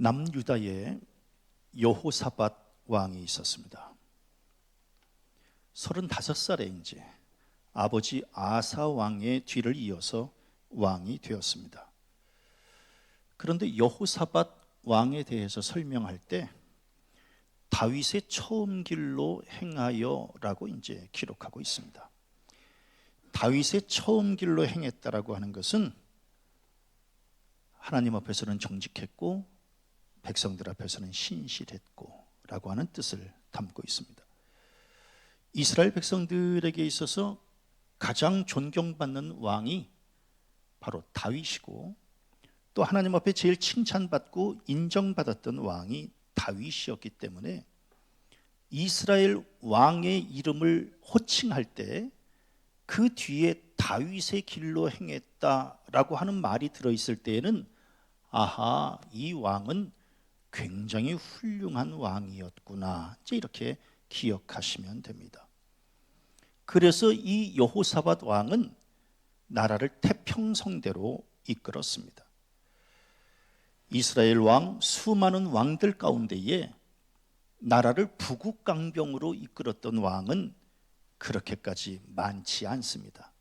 남유다에 여호사밧 왕이 있었습니다. 35살에 이제 아버지 아사 왕의 뒤를 이어서 왕이 되었습니다. 그런데 여호사밧 왕에 대해서 설명할 때 다윗의 처음 길로 행하여라고 이제 기록하고 있습니다. 다윗의 처음 길로 행했다라고 하는 것은 하나님 앞에서는 정직했고 백성들 앞에서는 신실했고 라고 하는 뜻을 담고 있습니다. 이스라엘 백성들에게 있어서 가장 존경받는 왕이 바로 다윗이고, 또 하나님 앞에 제일 칭찬받고 인정받았던 왕이 다윗이었기 때문에 이스라엘 왕의 이름을 호칭할 때 그 뒤에 다윗의 길로 행했다라고 하는 말이 들어있을 때에는 아하, 이 왕은 굉장히 훌륭한 왕이었구나, 이제 이렇게 기억하시면 됩니다. 그래서 이 여호사밧 왕은 나라를 태평성대로 이끌었습니다. 이스라엘 왕 수많은 왕들 가운데에 나라를 부국강병으로 이끌었던 왕은 그렇게까지 많지 않습니다.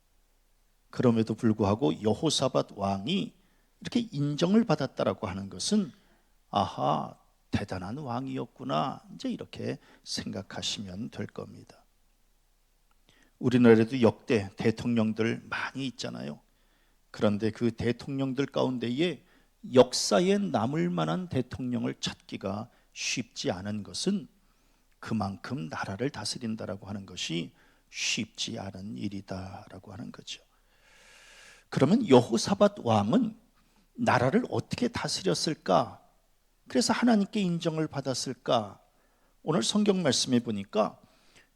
그럼에도 불구하고 여호사밧 왕이 이렇게 인정을 받았다라고 하는 것은 아하, 대단한 왕이었구나, 이제 이렇게 생각하시면 될 겁니다. 우리나라에도 역대 대통령들 많이 있잖아요. 그런데 그 대통령들 가운데에 역사에 남을 만한 대통령을 찾기가 쉽지 않은 것은 그만큼 나라를 다스린다라고 하는 것이 쉽지 않은 일이다라고 하는 거죠. 그러면 여호사밧 왕은 나라를 어떻게 다스렸을까? 그래서 하나님께 인정을 받았을까? 오늘 성경 말씀에 보니까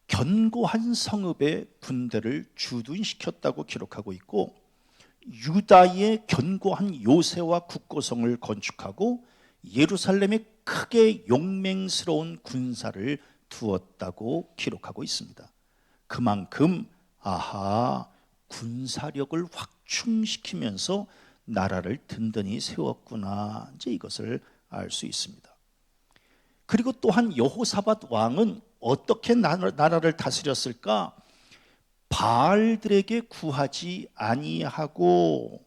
견고한 성읍에 군대를 주둔시켰다고 기록하고 있고, 유다의 견고한 요새와 국고성을 건축하고 예루살렘에 크게 용맹스러운 군사를 두었다고 기록하고 있습니다. 그만큼 아하, 군사력을 확충시키면서 나라를 든든히 세웠구나, 이제 이것을 알 수 있습니다. 그리고 또한 여호사밧 왕은 어떻게 나라를 다스렸을까? 바알들에게 구하지 아니하고,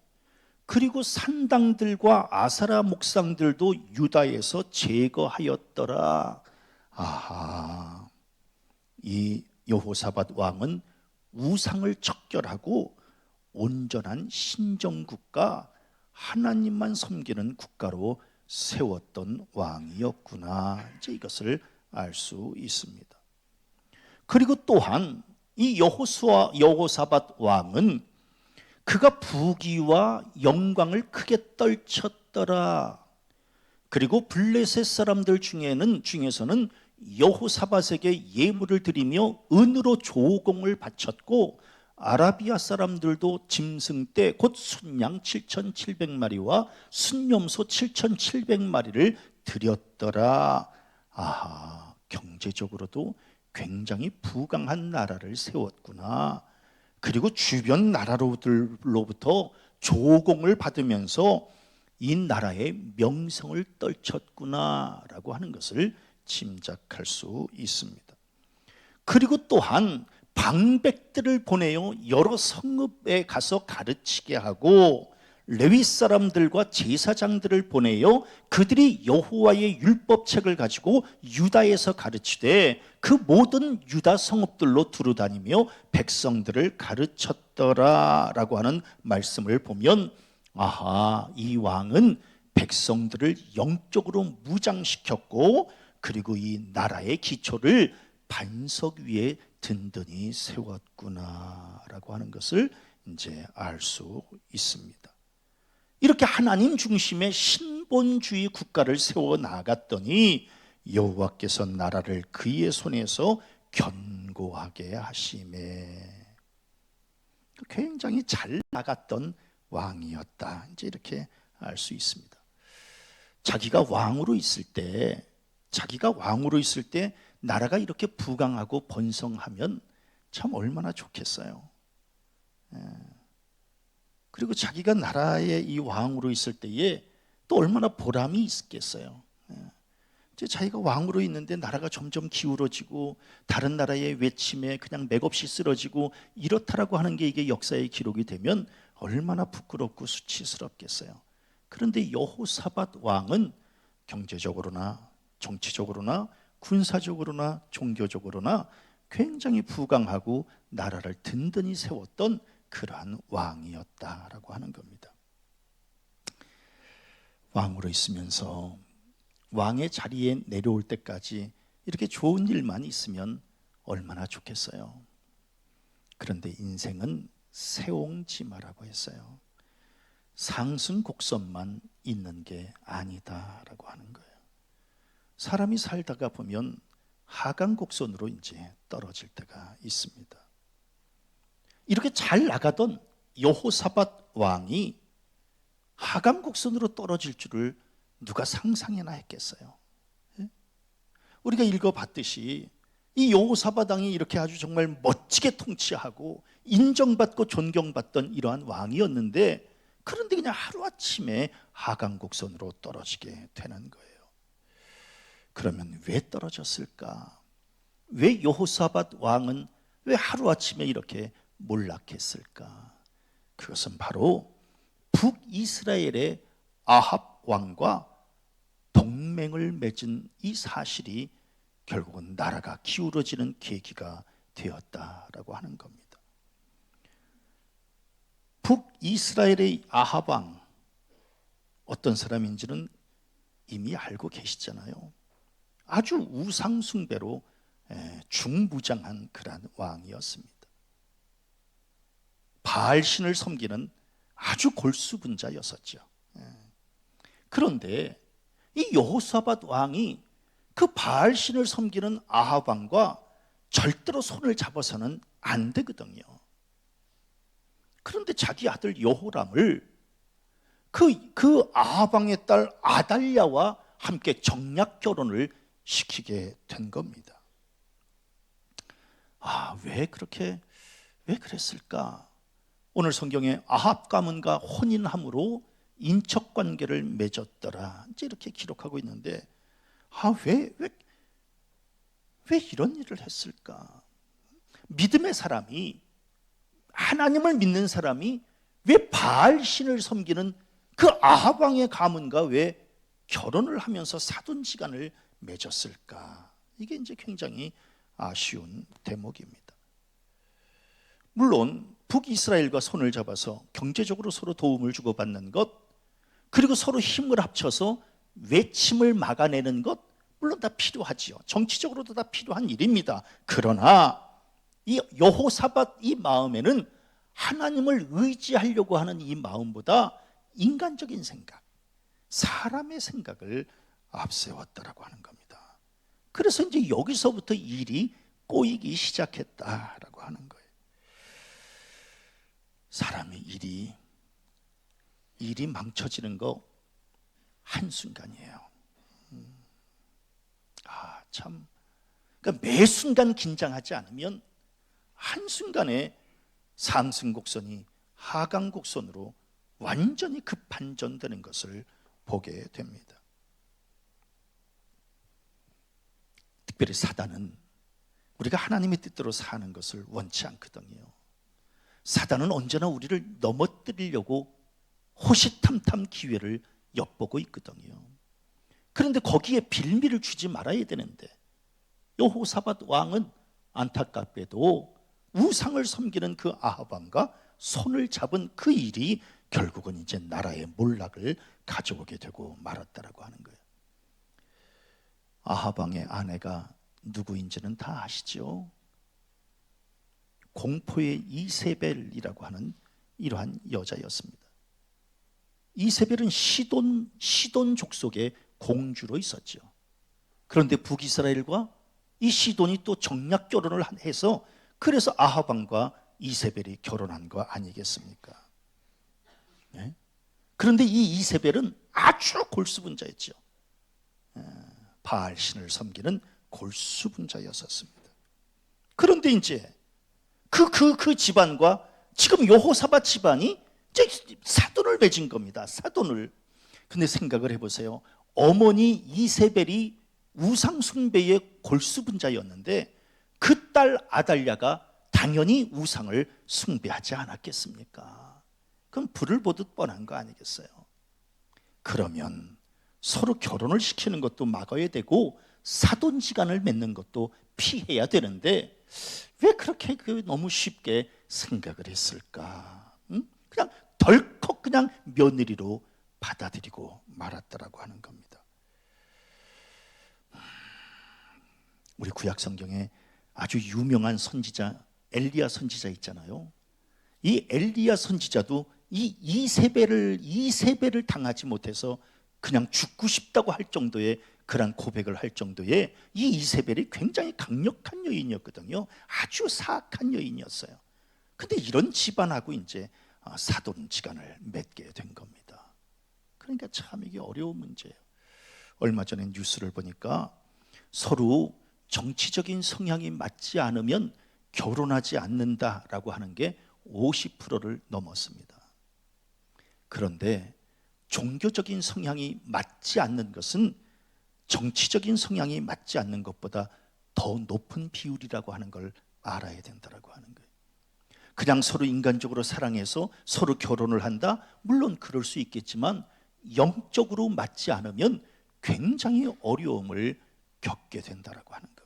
그리고 산당들과 아사라 목상들도 유다에서 제거하였더라. 아하, 이 여호사밧 왕은 우상을 척결하고 온전한 신정국가, 하나님만 섬기는 국가로 세웠던 왕이었구나, 이제 이것을 알 수 있습니다. 그리고 또한 이 여호사밧 왕은 그가 부귀와 영광을 크게 떨쳤더라. 그리고 블레셋 사람들 중에서는 여호사밧에게 예물을 드리며 은으로 조공을 바쳤고, 아라비아 사람들도 짐승떼 곧 순양 7,700마리와 순염소 7,700마리를 드렸더라. 아하, 경제적으로도 굉장히 부강한 나라를 세웠구나. 그리고 주변 나라로부터 조공을 받으면서 이 나라의 명성을 떨쳤구나라고 하는 것을 짐작할 수 있습니다. 그리고 또한 방백들을 보내어 여러 성읍에 가서 가르치게 하고, 레위 사람들과 제사장들을 보내어 그들이 여호와의 율법책을 가지고 유다에서 가르치되 그 모든 유다 성읍들로 두루다니며 백성들을 가르쳤더라라고 하는 말씀을 보면, 아하, 이 왕은 백성들을 영적으로 무장시켰고, 그리고 이 나라의 기초를 반석 위에 든든히 세웠구나라고 하는 것을 이제 알 수 있습니다. 이렇게 하나님 중심의 신본주의 국가를 세워 나갔더니 여호와께서 나라를 그의 손에서 견고하게 하시매, 굉장히 잘 나갔던 왕이었다, 이제 이렇게 알 수 있습니다. 자기가 왕으로 있을 때 나라가 이렇게 부강하고 번성하면 참 얼마나 좋겠어요. 그리고 자기가 나라의 이 왕으로 있을 때에 또 얼마나 보람이 있겠어요. 이제 자기가 왕으로 있는데 나라가 점점 기울어지고 다른 나라의 외침에 그냥 맥없이 쓰러지고 이렇다라고 하는 게 이게 역사의 기록이 되면 얼마나 부끄럽고 수치스럽겠어요. 그런데 여호사밧 왕은 경제적으로나 정치적으로나 군사적으로나 종교적으로나 굉장히 부강하고 나라를 든든히 세웠던 그러한 왕이었다라고 하는 겁니다. 왕으로 있으면서 왕의 자리에 내려올 때까지 이렇게 좋은 일만 있으면 얼마나 좋겠어요. 그런데 인생은 세옹지마라고 했어요. 상승 곡선만 있는 게 아니다라고 하는 거예요. 사람이 살다가 보면 하강 곡선으로 이제 떨어질 때가 있습니다. 이렇게 잘 나가던 여호사밧 왕이 하강 곡선으로 떨어질 줄을 누가 상상이나 했겠어요? 우리가 읽어봤듯이 이 여호사밧 왕이 이렇게 아주 정말 멋지게 통치하고 인정받고 존경받던 이러한 왕이었는데, 그런데 그냥 하루아침에 하강 곡선으로 떨어지게 되는 거예요. 그러면 왜 떨어졌을까? 왜 여호사밧 왕은 왜 하루아침에 이렇게 몰락했을까? 그것은 바로 북이스라엘의 아합 왕과 동맹을 맺은 이 사실이 결국은 나라가 기울어지는 계기가 되었다라고 하는 겁니다. 북이스라엘의 아합 왕, 어떤 사람인지는 이미 알고 계시잖아요. 아주 우상숭배로 중무장한 그러한 왕이었습니다. 바알신을 섬기는 아주 골수분자였었죠. 그런데 이 여호사밧 왕이 그 바알신을 섬기는 아합 왕과 절대로 손을 잡아서는 안 되거든요. 그런데 자기 아들 여호람을 그 아합 왕의 딸 아달랴와 함께 정략 결혼을 시키게 된 겁니다. 왜 그랬을까? 오늘 성경에 아합 가문과 혼인함으로 인척 관계를 맺었더라, 이제 이렇게 기록하고 있는데, 왜 이런 일을 했을까? 믿음의 사람이, 하나님을 믿는 사람이 왜 바알신을 섬기는 그 아합 왕의 가문과 왜 결혼을 하면서 사돈지간을 맺었을까? 이게 이제 굉장히 아쉬운 대목입니다. 물론 북이스라엘과 손을 잡아서 경제적으로 서로 도움을 주고받는 것, 그리고 서로 힘을 합쳐서 외침을 막아내는 것, 물론 다 필요하지요. 정치적으로도 다 필요한 일입니다. 그러나 이 여호사밧 이 마음에는 하나님을 의지하려고 하는 이 마음보다 인간적인 생각, 사람의 생각을 앞세웠다라고 하는 겁니다. 그래서 이제 여기서부터 일이 꼬이기 시작했다라고 하는 거예요. 사람의 일이 망쳐지는 거 한순간이에요. 그러니까 매 순간 긴장하지 않으면 한순간에 상승곡선이 하강곡선으로 완전히 급반전되는 것을 보게 됩니다. 특별히 사단은 우리가 하나님의 뜻대로 사는 것을 원치 않거든요. 사단은 언제나 우리를 넘어뜨리려고 호시탐탐 기회를 엿보고 있거든요. 그런데 거기에 빌미를 주지 말아야 되는데, 여호사밧 왕은 안타깝게도 우상을 섬기는 그 아합 왕과 손을 잡은 그 일이 결국은 이제 나라의 몰락을 가져오게 되고 말았다라고 하는 거예요. 아합 왕의 아내가 누구인지는 다 아시죠? 공포의 이세벨이라고 하는 이러한 여자였습니다. 이세벨은 시돈 족속의 공주로 있었죠. 그런데 북이스라엘과 이 시돈이 또 정략 결혼을 해서, 그래서 아합 왕과 이세벨이 결혼한 거 아니겠습니까? 네? 그런데 이 이세벨은 아주 골수분자였죠. 바알신을 섬기는 골수분자였었습니다. 그런데 이제 그 집안과 지금 여호사밧 집안이 이제 사돈을 맺은 겁니다. 사돈을. 근데 생각을 해보세요. 어머니 이세벨이 우상 숭배의 골수분자였는데 그 딸 아달랴가 당연히 우상을 숭배하지 않았겠습니까? 그럼 불을 보듯 뻔한 거 아니겠어요? 그러면 서로 결혼을 시키는 것도 막아야 되고 사돈지간을 맺는 것도 피해야 되는데 왜 그렇게 너무 쉽게 생각을 했을까? 그냥 덜컥 그냥 며느리로 받아들이고 말았다라고 하는 겁니다. 우리 구약 성경에 아주 유명한 선지자 엘리야 선지자 있잖아요. 이 엘리야 선지자도 이 이세벨을 당하지 못해서 그냥 죽고 싶다고 할 정도의 그런 고백을 할 정도의 이 이세벨이 굉장히 강력한 여인이었거든요. 아주 사악한 여인이었어요. 근데 이런 집안하고 이제 사돈지간을 맺게 된 겁니다. 그러니까 참 이게 어려운 문제예요. 얼마 전에 뉴스를 보니까 서로 정치적인 성향이 맞지 않으면 결혼하지 않는다라고 하는 게 50%를 넘었습니다. 그런데 종교적인 성향이 맞지 않는 것은 정치적인 성향이 맞지 않는 것보다 더 높은 비율이라고 하는 걸 알아야 된다라고 하는 거예요. 그냥 서로 인간적으로 사랑해서 서로 결혼을 한다? 물론 그럴 수 있겠지만 영적으로 맞지 않으면 굉장히 어려움을 겪게 된다라고 하는 겁니다.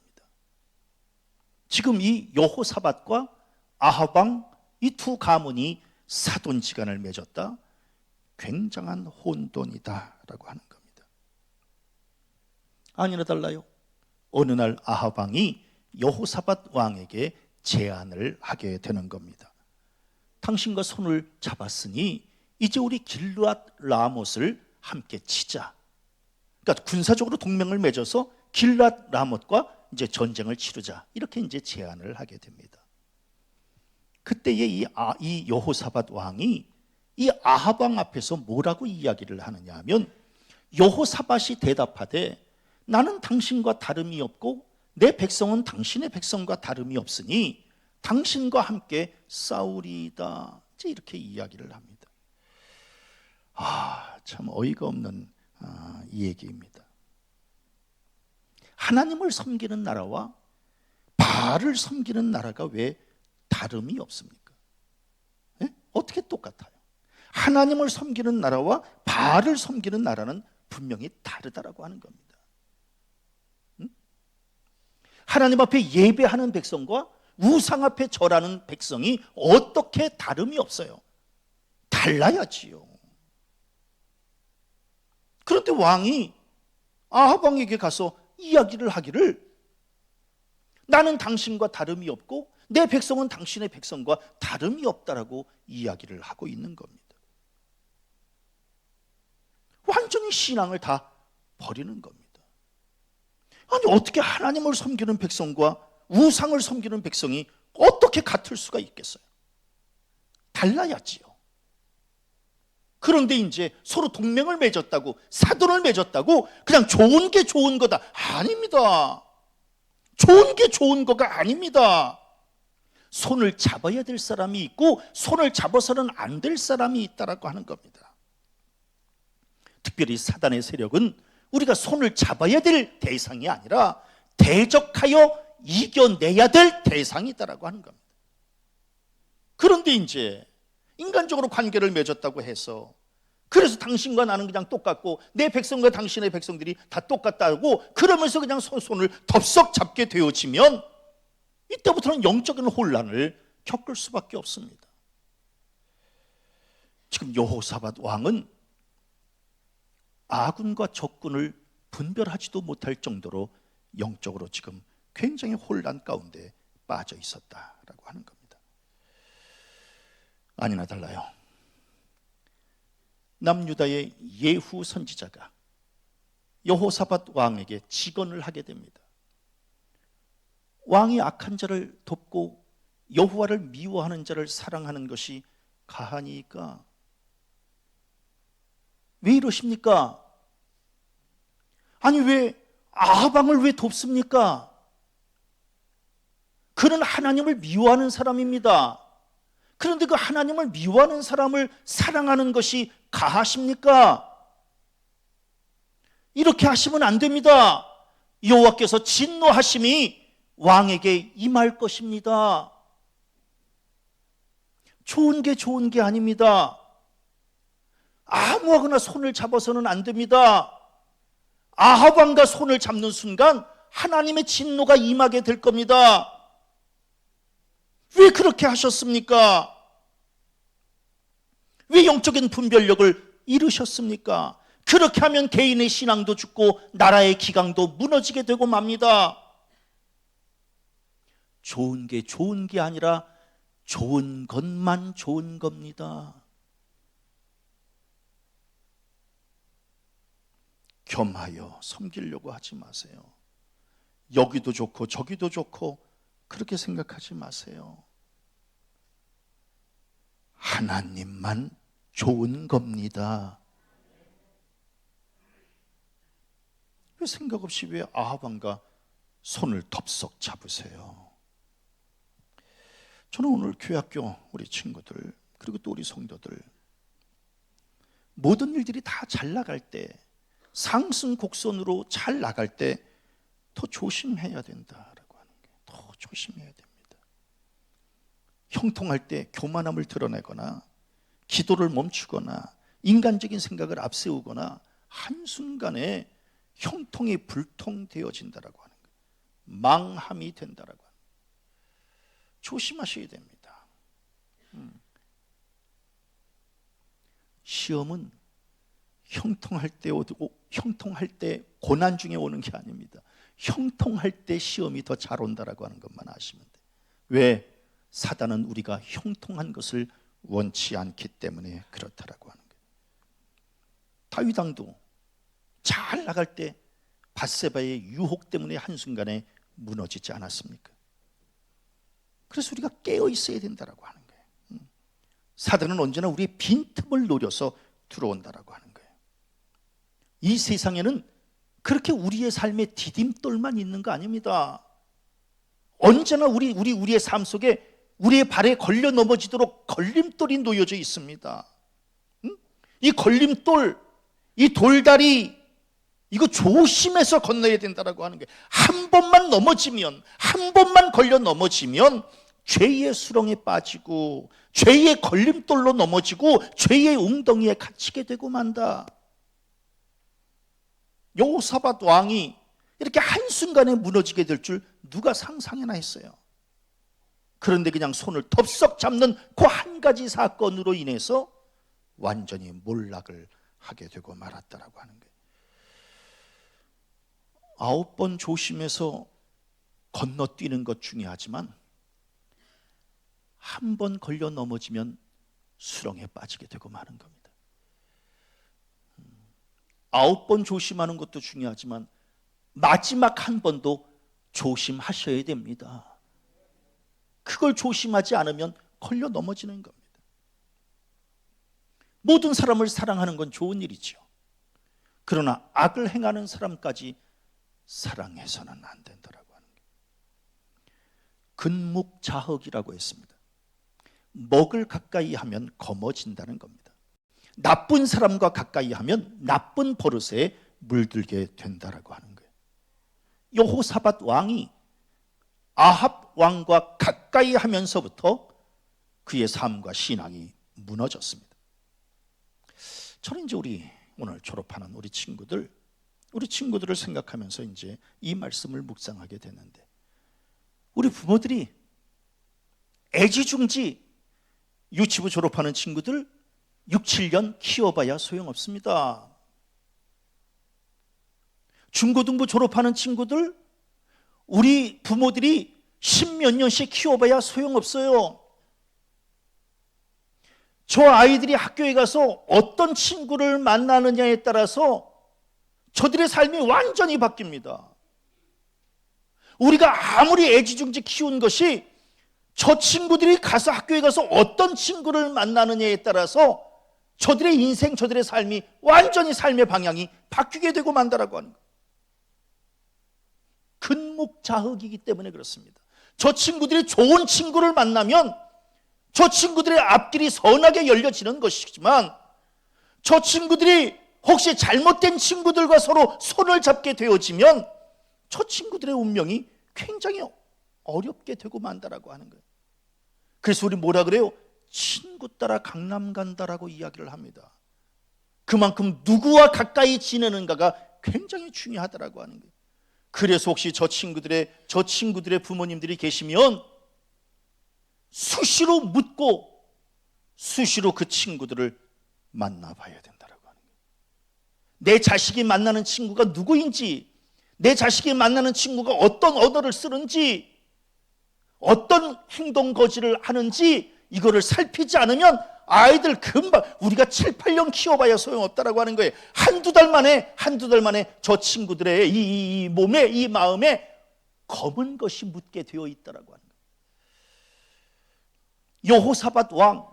지금 이 여호사밧과 아합 왕 이 두 가문이 사돈지간을 맺었다? 굉장한 혼돈이다라고 하는 겁니다. 아니나 달라요. 어느 날 아합 왕이 여호사밧 왕에게 제안을 하게 되는 겁니다. 당신과 손을 잡았으니 이제 우리 길르앗 라못을 함께 치자. 그러니까 군사적으로 동맹을 맺어서 길르앗 라못과 이제 전쟁을 치르자. 이렇게 이제 제안을 하게 됩니다. 그때의 이 여호사밧 왕이 이 아합 왕 앞에서 뭐라고 이야기를 하느냐 하면 여호사밧이 대답하되 나는 당신과 다름이 없고 내 백성은 당신의 백성과 다름이 없으니 당신과 함께 싸우리이다. 이렇게 이야기를 합니다. 참 어이가 없는 이 얘기입니다. 하나님을 섬기는 나라와 바알을 섬기는 나라가 왜 다름이 없습니까? 네? 어떻게 똑같아요? 하나님을 섬기는 나라와 바알을 섬기는 나라는 분명히 다르다라고 하는 겁니다. 하나님 앞에 예배하는 백성과 우상 앞에 절하는 백성이 어떻게 다름이 없어요? 달라야지요. 그런데 왕이 아합 왕에게 가서 이야기를 하기를 나는 당신과 다름이 없고 내 백성은 당신의 백성과 다름이 없다라고 이야기를 하고 있는 겁니다. 완전히 신앙을 다 버리는 겁니다. 아니 어떻게 하나님을 섬기는 백성과 우상을 섬기는 백성이 어떻게 같을 수가 있겠어요? 달라야지요. 그런데 이제 서로 동맹을 맺었다고 사돈을 맺었다고 그냥 좋은 게 좋은 거다. 아닙니다. 좋은 게 좋은 거가 아닙니다. 손을 잡아야 될 사람이 있고 손을 잡아서는 안 될 사람이 있다라고 하는 겁니다. 특별히 사단의 세력은 우리가 손을 잡아야 될 대상이 아니라 대적하여 이겨내야 될 대상이다라고 하는 겁니다. 그런데 이제 인간적으로 관계를 맺었다고 해서 그래서 당신과 나는 그냥 똑같고 내 백성과 당신의 백성들이 다 똑같다고 그러면서 그냥 손을 덥석 잡게 되어지면 이때부터는 영적인 혼란을 겪을 수밖에 없습니다. 지금 여호사밧 왕은 아군과 적군을 분별하지도 못할 정도로 영적으로 지금 굉장히 혼란 가운데 빠져 있었다라고 하는 겁니다. 아니나 달라요. 남유다의 예후 선지자가 여호사밧 왕에게 직언을 하게 됩니다. 왕이 악한 자를 돕고 여호와를 미워하는 자를 사랑하는 것이 가하니까 왜 이러십니까? 아니 왜 아합 왕을 왜 돕습니까? 그는 하나님을 미워하는 사람입니다. 그런데 그 하나님을 미워하는 사람을 사랑하는 것이 가하십니까? 이렇게 하시면 안 됩니다. 여호와께서 진노하심이 왕에게 임할 것입니다. 좋은 게 아닙니다. 아무하거나 손을 잡아서는 안 됩니다. 아합 왕과 손을 잡는 순간 하나님의 진노가 임하게 될 겁니다. 왜 그렇게 하셨습니까? 왜 영적인 분별력을 잃으셨습니까? 그렇게 하면 개인의 신앙도 죽고 나라의 기강도 무너지게 되고 맙니다. 좋은 게 아니라 좋은 것만 좋은 겁니다. 겸하여 섬기려고 하지 마세요. 여기도 좋고 저기도 좋고 그렇게 생각하지 마세요. 하나님만 좋은 겁니다. 왜 생각 없이 왜 아합 왕과 손을 덥석 잡으세요? 저는 오늘 교회학교 우리 친구들 그리고 또 우리 성도들 모든 일들이 다 잘 나갈 때 상승 곡선으로 잘 나갈 때 더 조심해야 된다라고 하는 게 더 조심해야 됩니다. 형통할 때 교만함을 드러내거나 기도를 멈추거나 인간적인 생각을 앞세우거나 한순간에 형통이 불통되어진다라고 하는 거예요. 망함이 된다라고 하는 거예요. 조심하셔야 됩니다. 시험은 형통할 때 고난 중에 오는 게 아닙니다. 형통할 때 시험이 더 잘 온다라고 하는 것만 아시면 돼요. 왜? 사단은 우리가 형통한 것을 원치 않기 때문에 그렇다라고 하는 거예요. 다윗 왕도 잘 나갈 때 밧세바의 유혹 때문에 한순간에 무너지지 않았습니까? 그래서 우리가 깨어 있어야 된다라고 하는 거예요. 사단은 언제나 우리의 빈틈을 노려서 들어온다라고 하는 거예요. 이 세상에는 그렇게 우리의 삶에 디딤돌만 있는 거 아닙니다. 언제나 우리의 삶 속에 우리의 발에 걸려 넘어지도록 걸림돌이 놓여져 있습니다. 이 걸림돌, 이 돌다리, 이거 조심해서 건너야 된다라고 하는 거예요. 한 번만 넘어지면, 한 번만 걸려 넘어지면 죄의 수렁에 빠지고 죄의 걸림돌로 넘어지고 죄의 웅덩이에 갇히게 되고 만다. 여호사밧 왕이 이렇게 한순간에 무너지게 될 줄 누가 상상이나 했어요. 그런데 그냥 손을 덥석 잡는 그 한 가지 사건으로 인해서 완전히 몰락을 하게 되고 말았다라고 하는 거예요. 9번 조심해서 건너뛰는 것 중요하지만 한 번 걸려 넘어지면 수렁에 빠지게 되고 마는 겁니다. 9번 조심하는 것도 중요하지만 마지막 한 번도 조심하셔야 됩니다. 그걸 조심하지 않으면 걸려 넘어지는 겁니다. 모든 사람을 사랑하는 건 좋은 일이죠. 그러나 악을 행하는 사람까지 사랑해서는 안 된다라고 하는 거예요. 근묵자흑이라고 했습니다. 먹을 가까이 하면 검어진다는 겁니다. 나쁜 사람과 가까이 하면 나쁜 버릇에 물들게 된다라고 하는 거예요. 여호사밧 왕이 아합 왕과 가까이 하면서부터 그의 삶과 신앙이 무너졌습니다. 저는 이제 우리 오늘 졸업하는 우리 친구들을 생각하면서 이제 이 말씀을 묵상하게 됐는데, 우리 부모들이 애지중지 유치부 졸업하는 친구들 6, 7년 키워봐야 소용없습니다. 중고등부 졸업하는 친구들 우리 부모들이 10몇 년씩 키워봐야 소용없어요. 저 아이들이 학교에 가서 어떤 친구를 만나느냐에 따라서 저들의 삶이 완전히 바뀝니다. 우리가 아무리 애지중지 키운 것이 저 친구들이 가서 학교에 가서 어떤 친구를 만나느냐에 따라서 저들의 인생, 저들의 삶이 완전히 삶의 방향이 바뀌게 되고 만다라고 하는 거예요. 근묵자흑이기 때문에 그렇습니다. 저 친구들이 좋은 친구를 만나면 저 친구들의 앞길이 선하게 열려지는 것이지만, 저 친구들이 혹시 잘못된 친구들과 서로 손을 잡게 되어지면 저 친구들의 운명이 굉장히 어렵게 되고 만다라고 하는 거예요. 그래서 우리 뭐라 그래요? 친구 따라 강남 간다라고 이야기를 합니다. 그만큼 누구와 가까이 지내는가가 굉장히 중요하다라고 하는 거예요. 그래서 혹시 저 친구들의 부모님들이 계시면 수시로 묻고 수시로 그 친구들을 만나봐야 된다라고 하는 거예요. 내 자식이 만나는 친구가 누구인지, 내 자식이 만나는 친구가 어떤 언어를 쓰는지, 어떤 행동 거지를 하는지 이거를 살피지 않으면 아이들 금방, 우리가 7, 8년 키워봐야 소용없다라고 하는 거예요. 한두 달 만에 저 친구들의 이 몸에, 이 마음에 검은 것이 묻게 되어 있다라고 하는 거예요. 여호사밧 왕,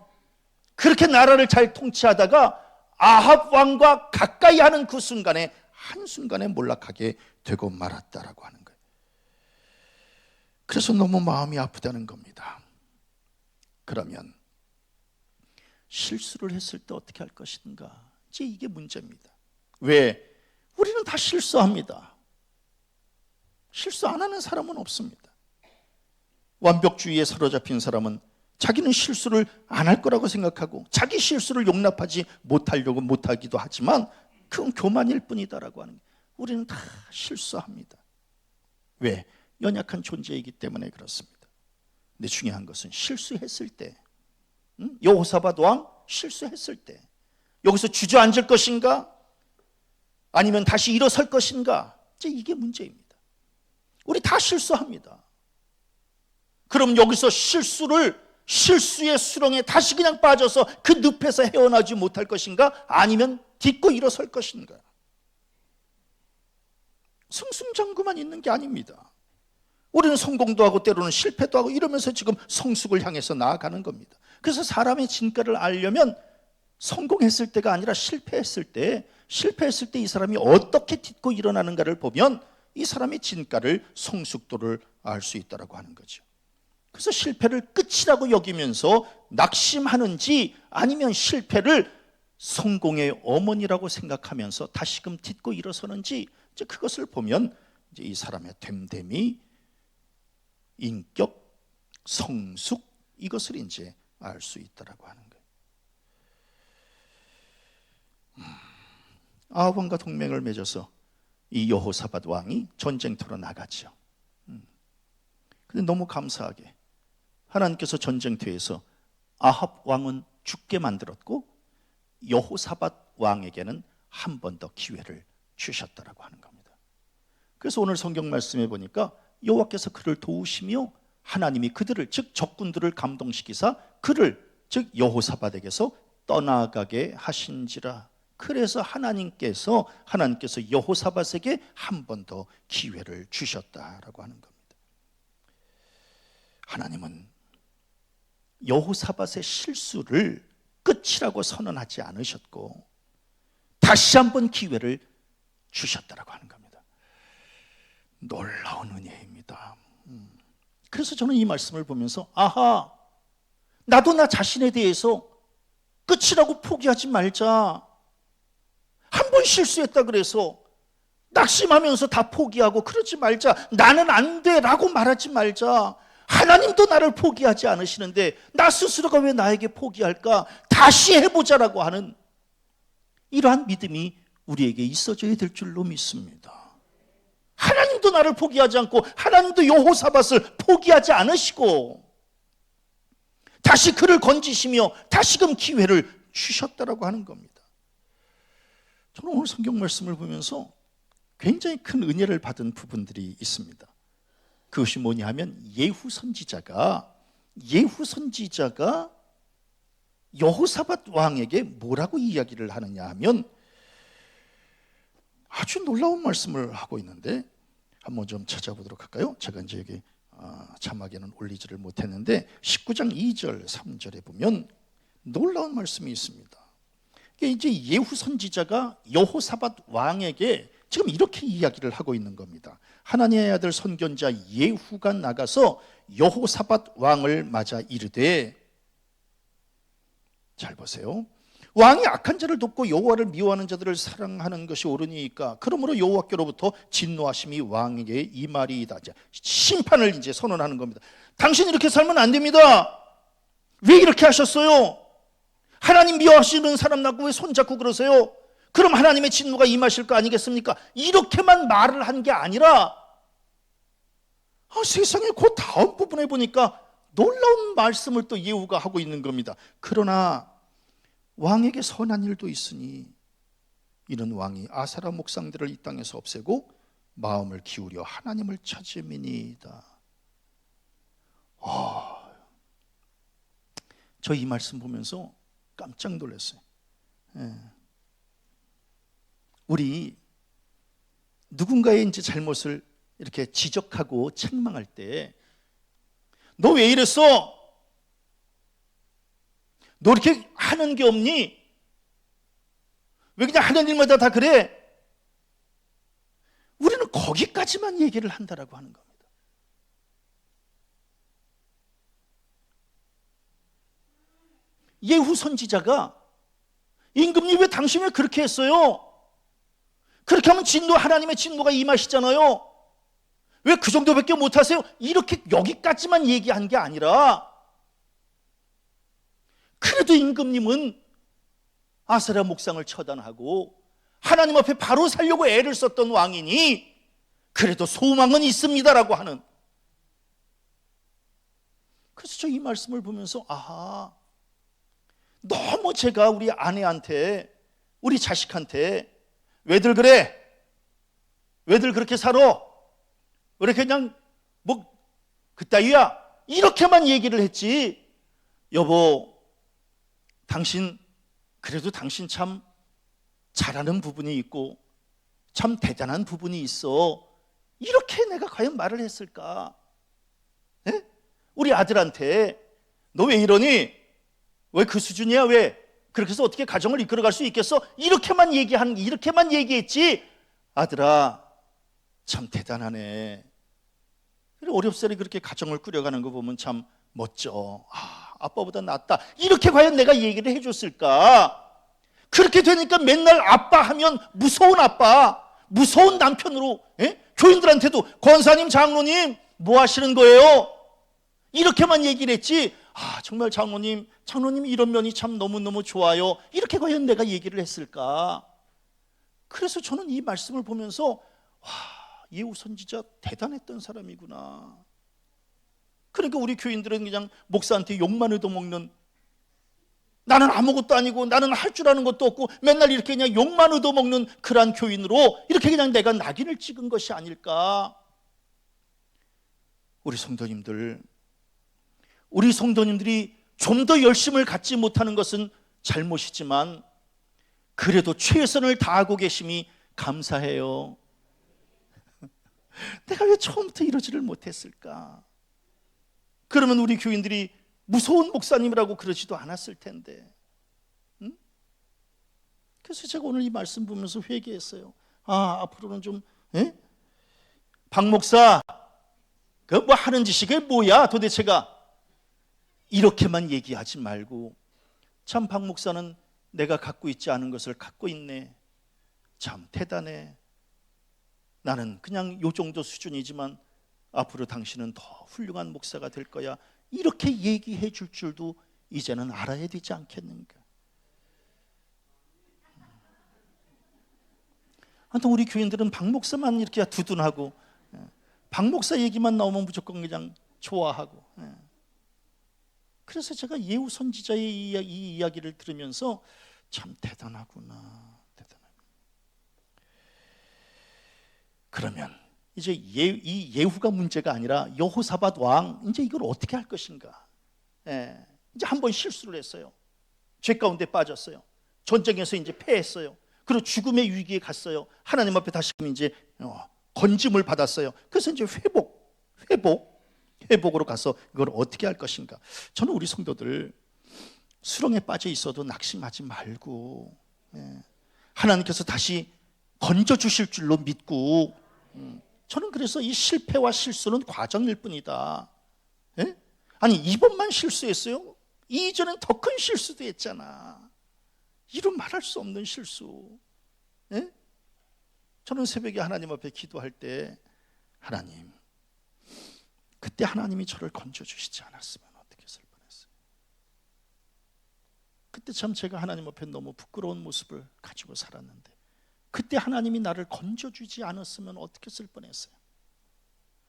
그렇게 나라를 잘 통치하다가 아합 왕과 가까이 하는 그 순간에 한순간에 몰락하게 되고 말았다라고 하는 거예요. 그래서 너무 마음이 아프다는 겁니다. 그러면 실수를 했을 때 어떻게 할 것인가? 이제 이게 문제입니다. 왜? 우리는 다 실수합니다. 실수 안 하는 사람은 없습니다. 완벽주의에 사로잡힌 사람은 자기는 실수를 안 할 거라고 생각하고 자기 실수를 용납하지 못하려고 못하기도 하지만 그건 교만일 뿐이다라고 하는 거예요. 우리는 다 실수합니다. 왜? 연약한 존재이기 때문에 그렇습니다. 근데 중요한 것은 실수했을 때, 여호사밧 왕 실수했을 때 여기서 주저앉을 것인가? 아니면 다시 일어설 것인가? 이제 이게 문제입니다. 우리 다 실수합니다. 그럼 여기서 실수의 수렁에 다시 그냥 빠져서 그 늪에서 헤어나지 못할 것인가? 아니면 딛고 일어설 것인가? 승승장구만 있는 게 아닙니다. 우리는 성공도 하고 때로는 실패도 하고 이러면서 지금 성숙을 향해서 나아가는 겁니다. 그래서 사람의 진가를 알려면 성공했을 때가 아니라 실패했을 때 이 사람이 어떻게 딛고 일어나는가를 보면 이 사람의 진가를, 성숙도를 알 수 있다고 하는 거죠. 그래서 실패를 끝이라고 여기면서 낙심하는지 아니면 실패를 성공의 어머니라고 생각하면서 다시금 딛고 일어서는지, 이제 그것을 보면 이제 이 사람의 됨됨이, 인격, 성숙, 이것을 이제 알 수 있다라고 하는 거예요. 아합 왕과 동맹을 맺어서 이 여호사밧 왕이 전쟁터로 나가죠. 근데 너무 감사하게 하나님께서 전쟁터에서 아합 왕은 죽게 만들었고 여호사밧 왕에게는 한 번 더 기회를 주셨다라고 하는 겁니다. 그래서 오늘 성경 말씀에 보니까 여호와께서 그를 도우시며 하나님이 그들을, 즉 적군들을 감동시키사 그를, 즉 여호사밧에게서 떠나가게 하신지라. 그래서 하나님께서 여호사밧에게 한 번 더 기회를 주셨다라고 하는 겁니다. 하나님은 여호사밧의 실수를 끝이라고 선언하지 않으셨고 다시 한번 기회를 주셨다라고 하는 겁니다. 놀라운 은혜입니다. 그래서 저는 이 말씀을 보면서 아하, 나도 나 자신에 대해서 끝이라고 포기하지 말자. 한 번 실수했다 그래서 낙심하면서 다 포기하고 그러지 말자. 나는 안 돼라고 말하지 말자. 하나님도 나를 포기하지 않으시는데 나 스스로가 왜 나에게 포기할까? 다시 해보자라고 하는 이러한 믿음이 우리에게 있어져야 될 줄로 믿습니다. 하나님도 나를 포기하지 않고 하나님도 여호사밧을 포기하지 않으시고 다시 그를 건지시며 다시금 기회를 주셨다라고 하는 겁니다. 저는 오늘 성경 말씀을 보면서 굉장히 큰 은혜를 받은 부분들이 있습니다. 그것이 뭐냐 하면 예후 선지자가 여호사밧 왕에게 뭐라고 이야기를 하느냐 하면 아주 놀라운 말씀을 하고 있는데 한번 좀 찾아보도록 할까요? 제가 이제 여기 자막에는 올리지를 못했는데 19장 2절 3절에 보면 놀라운 말씀이 있습니다. 이게 이제 예후 선지자가 여호사밧 왕에게 지금 이렇게 이야기를 하고 있는 겁니다. 하나님의 아들 선견자 예후가 나가서 여호사밧 왕을 맞아 이르되, 잘 보세요. 왕이 악한 자를 돕고 여호와를 미워하는 자들을 사랑하는 것이 옳으니까 그러므로 여호와께로부터 진노하심이 왕에게 임하리이다. 심판을 이제 선언하는 겁니다. 당신 이렇게 살면 안 됩니다. 왜 이렇게 하셨어요? 하나님 미워하시는 사람 낳고 왜 손잡고 그러세요? 그럼 하나님의 진노가 임하실 거 아니겠습니까? 이렇게만 말을 한 게 아니라 세상에 그 다음 부분에 보니까 놀라운 말씀을 또 예후가 하고 있는 겁니다. 그러나 왕에게 선한 일도 있으니 이는 왕이 아세라 목상들을 이 땅에서 없애고 마음을 기울여 하나님을 찾음이니이다. 저 이 말씀 보면서 깜짝 놀랐어요. 우리 누군가의 이제 잘못을 이렇게 지적하고 책망할 때 너 왜 이랬어? 너 이렇게 하는 게 없니? 왜 그냥 하는 일마다 다 그래? 우리는 거기까지만 얘기를 한다라고 하는 겁니다. 예후 선지자가 임금님 왜 당신 왜 그렇게 했어요? 그렇게 하면 하나님의 진노가 임하시잖아요. 왜 그 정도밖에 못하세요? 이렇게 여기까지만 얘기한 게 아니라 그래도 임금님은 아세라 목상을 처단하고 하나님 앞에 바로 살려고 애를 썼던 왕이니 그래도 소망은 있습니다라고 하는. 그래서 저 이 말씀을 보면서 너무 제가 우리 아내한테 우리 자식한테 왜들 그래? 왜들 그렇게 살아? 왜 이렇게 그냥 그따위야? 이렇게만 얘기를 했지. 여보, 그래도 당신 참 잘하는 부분이 있고 참 대단한 부분이 있어. 이렇게 내가 과연 말을 했을까? 네? 우리 아들한테 너 왜 이러니? 왜 그 수준이야? 왜? 그렇게 해서 어떻게 가정을 이끌어갈 수 있겠어? 이렇게만 얘기했지. 아들아, 참 대단하네. 어렵사리 그렇게 가정을 꾸려가는 거 보면 참 멋져. 아빠보다 낫다. 이렇게 과연 내가 얘기를 해줬을까? 그렇게 되니까 맨날 아빠 하면 무서운 아빠, 무서운 남편으로 교인들한테도 권사님, 장로님 뭐 하시는 거예요? 이렇게만 얘기를 했지. 정말 장로님 이런 면이 참 너무너무 좋아요. 이렇게 과연 내가 얘기를 했을까? 그래서 저는 이 말씀을 보면서 예후 선지자 대단했던 사람이구나. 그러니까 우리 교인들은 그냥 목사한테 욕만 얻어먹는, 나는 아무것도 아니고 나는 할 줄 아는 것도 없고 맨날 이렇게 그냥 욕만 얻어먹는 그러한 교인으로 이렇게 그냥 내가 낙인을 찍은 것이 아닐까. 우리 성도님들이 좀 더 열심을 갖지 못하는 것은 잘못이지만 그래도 최선을 다하고 계심이 감사해요. 내가 왜 처음부터 이러지를 못했을까? 그러면 우리 교인들이 무서운 목사님이라고 그러지도 않았을 텐데. 그래서 제가 오늘 이 말씀 보면서 회개했어요. 앞으로는 좀 박 목사 그 뭐 하는 짓이 그게 뭐야 도대체가? 이렇게만 얘기하지 말고 참 박 목사는 내가 갖고 있지 않은 것을 갖고 있네. 참 대단해. 나는 그냥 요 정도 수준이지만 앞으로 당신은 더 훌륭한 목사가 될 거야. 이렇게 얘기해 줄 줄도 이제는 알아야 되지 않겠는가? 하여튼 우리 교인들은 박 목사만 이렇게 두둔하고 박 목사 얘기만 나오면 무조건 그냥 좋아하고. 그래서 제가 예후 선지자의 이 이야기를 들으면서 참 대단하구나. 그러면 이제 이 예후가 문제가 아니라 여호사밧 왕, 이제 이걸 어떻게 할 것인가? 이제 한번 실수를 했어요. 죄 가운데 빠졌어요. 전쟁에서 이제 패했어요. 그리고 죽음의 위기에 갔어요. 하나님 앞에 다시금 이제 건짐을 받았어요. 그래서 이제 회복으로 가서 이걸 어떻게 할 것인가? 저는 우리 성도들 수렁에 빠져 있어도 낙심하지 말고 하나님께서 다시 건져 주실 줄로 믿고, 저는 그래서 이 실패와 실수는 과정일 뿐이다. 아니 이번만 실수했어요? 이전엔 더 큰 실수도 했잖아. 이루 말할 수 없는 실수. 예? 저는 새벽에 하나님 앞에 기도할 때, 하나님, 그때 하나님이 저를 건져주시지 않았으면 어떻게 했을 뻔했어요. 그때 참 제가 하나님 앞에 너무 부끄러운 모습을 가지고 살았는데, 그때 하나님이 나를 건져주지 않았으면 어떻게 했을 뻔했어요.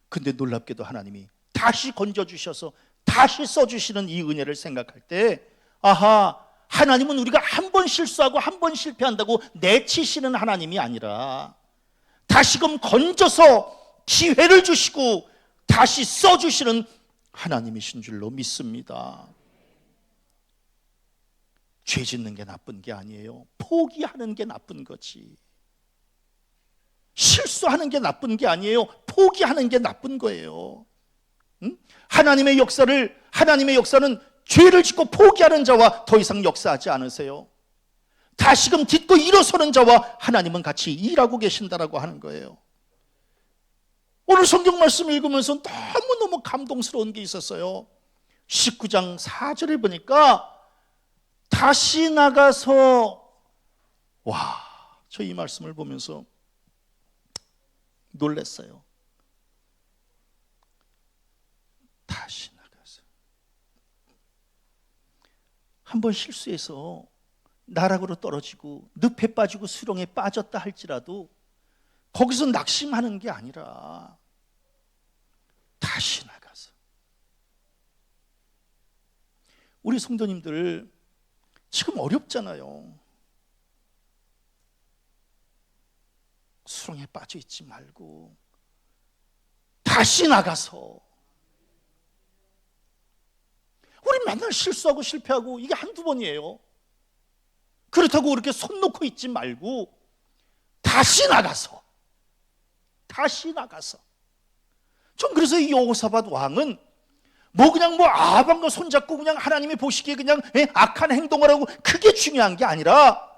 근데 놀랍게도 하나님이 다시 건져주셔서 다시 써주시는 이 은혜를 생각할 때, 아하, 하나님은 우리가 한 번 실수하고 한 번 실패한다고 내치시는 하나님이 아니라 다시금 건져서 기회를 주시고 다시 써주시는 하나님이신 줄로 믿습니다. 죄 짓는 게 나쁜 게 아니에요. 포기하는 게 나쁜 거지. 실수하는 게 나쁜 게 아니에요. 포기하는 게 나쁜 거예요. 응? 하나님의 역사는 죄를 짓고 포기하는 자와 더 이상 역사하지 않으세요. 다시금 딛고 일어서는 자와 하나님은 같이 일하고 계신다라고 하는 거예요. 오늘 성경 말씀 읽으면서 너무너무 감동스러운 게 있었어요. 19장 4절에 보니까 다시 나가서, 저 이 말씀을 보면서 놀랐어요. 다시 나가서. 한번 실수해서 나락으로 떨어지고 늪에 빠지고 수렁에 빠졌다 할지라도 거기서 낙심하는 게 아니라 다시 나가서. 우리 성도님들 지금 어렵잖아요. 수렁에 빠져 있지 말고 다시 나가서. 우리 맨날 실수하고 실패하고 이게 한두 번이에요. 그렇다고 그렇게 손 놓고 있지 말고 다시 나가서. 전 그래서 이 여호사밧 왕은 그냥 아방과 손잡고 그냥 하나님이 보시기에 그냥 악한 행동을 하고 그게 중요한 게 아니라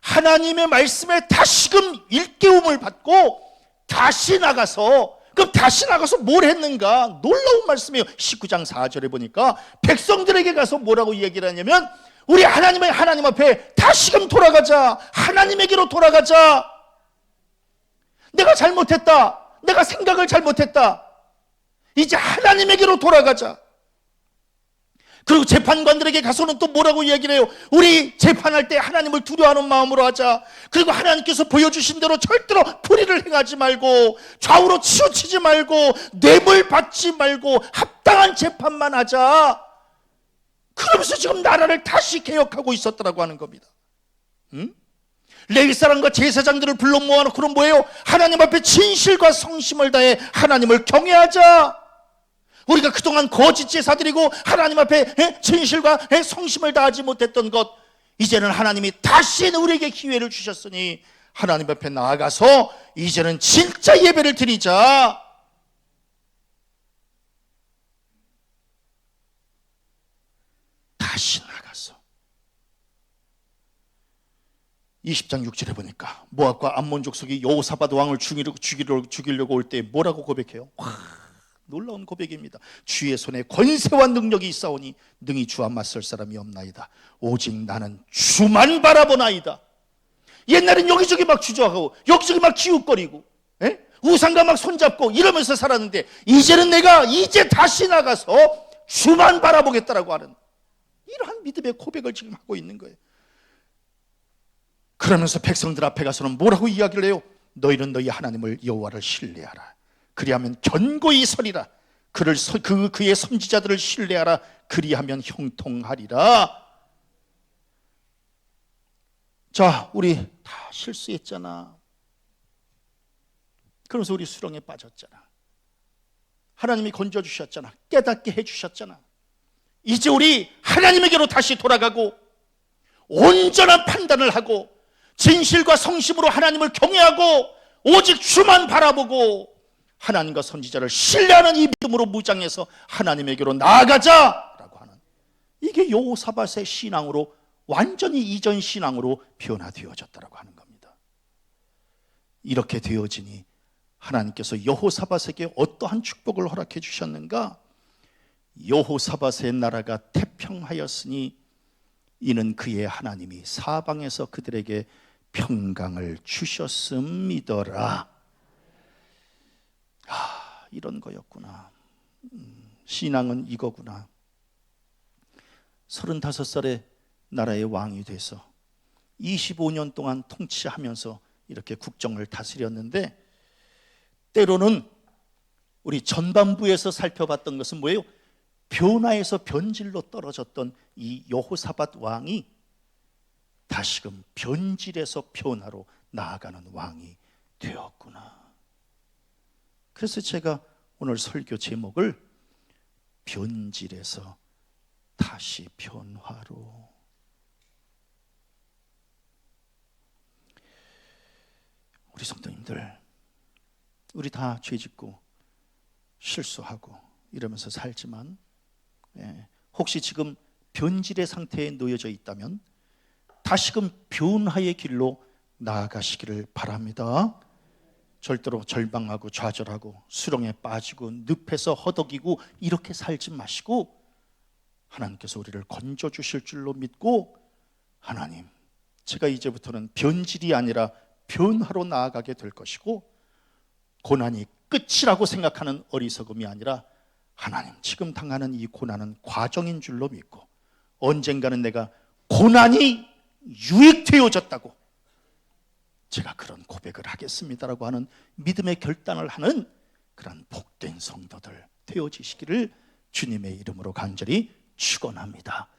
하나님의 말씀에 다시금 일깨움을 받고 다시 나가서, 그럼 다시 나가서 뭘 했는가? 놀라운 말씀이에요. 19장 4절에 보니까 백성들에게 가서 뭐라고 얘기를 하냐면, 우리 하나님 앞에 다시금 돌아가자. 하나님에게로 돌아가자. 내가 잘못했다. 내가 생각을 잘못했다. 이제 하나님에게로 돌아가자. 그리고 재판관들에게 가서는 또 뭐라고 얘기를 해요? 우리 재판할 때 하나님을 두려워하는 마음으로 하자. 그리고 하나님께서 보여주신 대로 절대로 불의를 행하지 말고 좌우로 치우치지 말고 뇌물 받지 말고 합당한 재판만 하자. 그러면서 지금 나라를 다시 개혁하고 있었다라고 하는 겁니다. 레위 사람과 제사장들을 불러 모아놓고 그럼 뭐예요? 하나님 앞에 진실과 성심을 다해 하나님을 경외하자. 우리가 그동안 거짓 제사 드리고 하나님 앞에 진실과 성심을 다하지 못했던 것, 이제는 하나님이 다시 우리에게 기회를 주셨으니 하나님 앞에 나아가서 이제는 진짜 예배를 드리자. 다시 나가서 20장 6절에 보니까 모압과 암몬 족속이 여호사밧 왕을 죽이려고 올 때 뭐라고 고백해요? 놀라운 고백입니다. 주의 손에 권세와 능력이 있사오니 능히 주와 맞설 사람이 없나이다. 오직 나는 주만 바라보나이다. 옛날엔 여기저기 막 주저하고 여기저기 막 기웃거리고 우상과 막 손잡고 이러면서 살았는데 이제는 내가 다시 나가서 주만 바라보겠다라고 하는 이러한 믿음의 고백을 지금 하고 있는 거예요. 그러면서 백성들 앞에 가서는 뭐라고 이야기를 해요? 너희는 너희 하나님을 여호와를 신뢰하라. 그리하면 견고히 서리라. 그의 선지자들을 신뢰하라. 그리하면 형통하리라. 자, 우리 다 실수했잖아. 그러면서 우리 수렁에 빠졌잖아. 하나님이 건져주셨잖아. 깨닫게 해주셨잖아. 이제 우리 하나님에게로 다시 돌아가고 온전한 판단을 하고 진실과 성심으로 하나님을 경외하고 오직 주만 바라보고 하나님과 선지자를 신뢰하는 이 믿음으로 무장해서 하나님에게로 나아가자라고 하는, 이게 여호사밧의 신앙으로 완전히 이전 신앙으로 변화되어졌다라고 하는 겁니다. 이렇게 되어지니 하나님께서 여호사밧에게 어떠한 축복을 허락해 주셨는가? 여호사밧의 나라가 태평하였으니 이는 그의 하나님이 사방에서 그들에게 평강을 주셨음이더라. 이런 거였구나. 신앙은 이거구나. 35살에 나라의 왕이 돼서 25년 동안 통치하면서 이렇게 국정을 다스렸는데, 때로는 우리 전반부에서 살펴봤던 것은 뭐예요? 변화에서 변질로 떨어졌던 이 여호사밧 왕이 다시금 변질에서 변화로 나아가는 왕이 되었구나. 그래서 제가 오늘 설교 제목을 변질에서 다시 변화로. 우리 성도님들, 우리 다 죄짓고 실수하고 이러면서 살지만, 혹시 지금 변질의 상태에 놓여져 있다면 다시금 변화의 길로 나아가시기를 바랍니다. 절대로 절망하고 좌절하고 수렁에 빠지고 늪에서 허덕이고 이렇게 살지 마시고, 하나님께서 우리를 건져 주실 줄로 믿고, 하나님, 제가 이제부터는 변질이 아니라 변화로 나아가게 될 것이고, 고난이 끝이라고 생각하는 어리석음이 아니라, 하나님, 지금 당하는 이 고난은 과정인 줄로 믿고, 언젠가는 내가 고난이 유익되어졌다고 제가 그런 고백을 하겠습니다라고 하는 믿음의 결단을 하는 그런 복된 성도들 되어지시기를 주님의 이름으로 간절히 축원합니다.